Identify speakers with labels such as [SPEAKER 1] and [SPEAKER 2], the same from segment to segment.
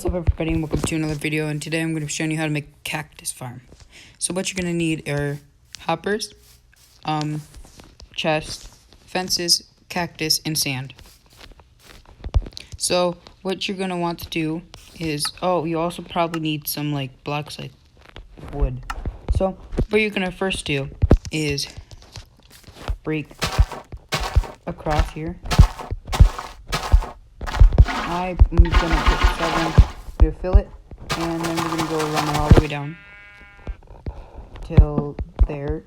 [SPEAKER 1] What's up everybody and welcome to another video, and today I'm going to be showing you how to make a cactus farm. So what you're going to need are hoppers, chest, fences, cactus, and sand. So what you're going to want to do is, you also probably need some like blocks like wood. So what you're going to first do is break across here. I'm going to put 7 to fill it, and then we're going to go run it all the way down till there.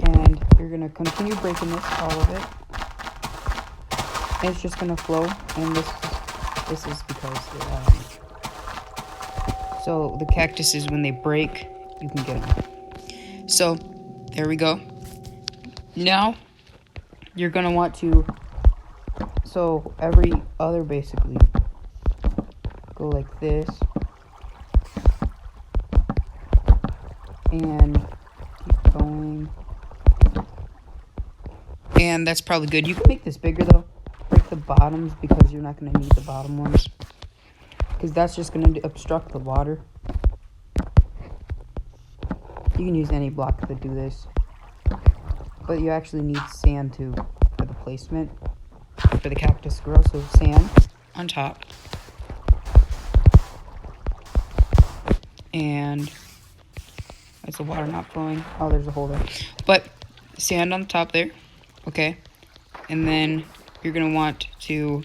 [SPEAKER 1] And you're going to continue breaking this, all of it. And it's just going to flow, and this is because so the cactuses, when they break, you can get them. So there we go. Now you're going to want to, so every other basically, go like this, and keep going, and that's probably good. You can make this bigger though, break the bottoms, because you're not going to need the bottom ones, because that's just going to obstruct the water. You can use any block to do this, but you actually need sand too for the placement for the cactus grow. So sand on top, and that's the water not flowing. Oh, there's a hole there, but sand on top there. Okay, and then you're gonna want to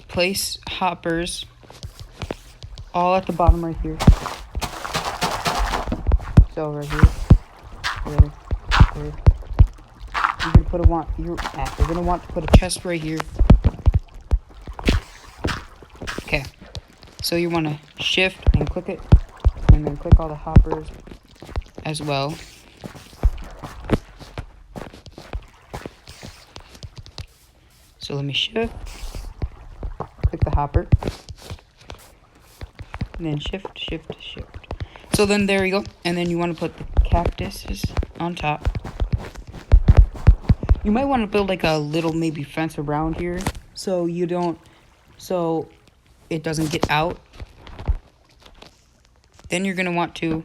[SPEAKER 1] place hoppers all at the bottom right here. So right here. There. You're gonna want to put a chest right here. Okay. So you want to shift and click it, and then click all the hoppers as well. So let me shift, click the hopper, and then shift. So then there you go. And then you want to put the cactuses on top. You might want to build like a little maybe fence around here, so it doesn't get out. Then you're gonna want to,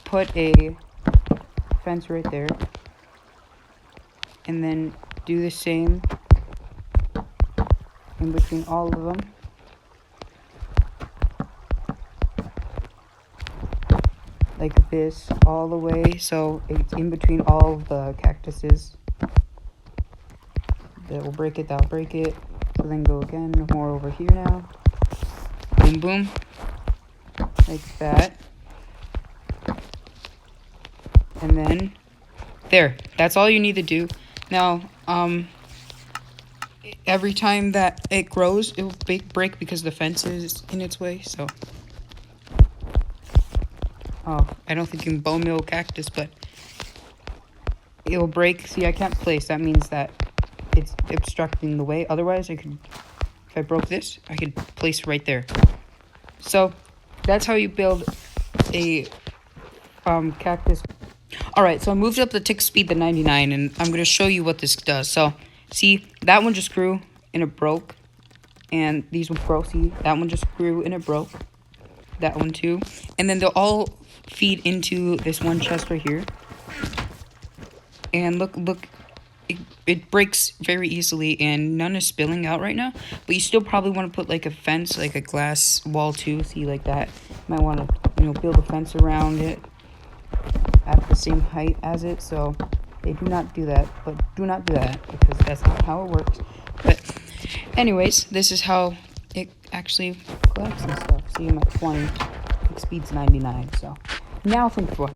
[SPEAKER 1] put a fence right there, and then do the same in between all of them. Like this, all the way, so it's in between all of the cactuses. That will break it, that'll break it. So then go again, more over here now. Boom, boom. Like that. And then, there. That's all you need to do. Now, every time that it grows, it will break because the fence is in its way, so. Oh, I don't think you can bone meal cactus, but it will break. See, I can't place. That means that it's obstructing the way. Otherwise, if I broke this, I could place right there. So that's how you build a cactus. All right, so I moved up the tick speed to 99, and I'm going to show you what this does. So see, that one just grew and it broke, and these ones broke. See, that one just grew and it broke. That one too, and then they'll all feed into this one chest right here. And look, it breaks very easily, and none is spilling out right now. But you still probably want to put like a fence, like a glass wall too. See, like that. You might want to, build a fence around it at the same height as it. So they do not do that, but do not do that, because that's not how it works. But anyways, this is how it actually collects and stuff. See, I'm at 20. Speed's 99. So now think for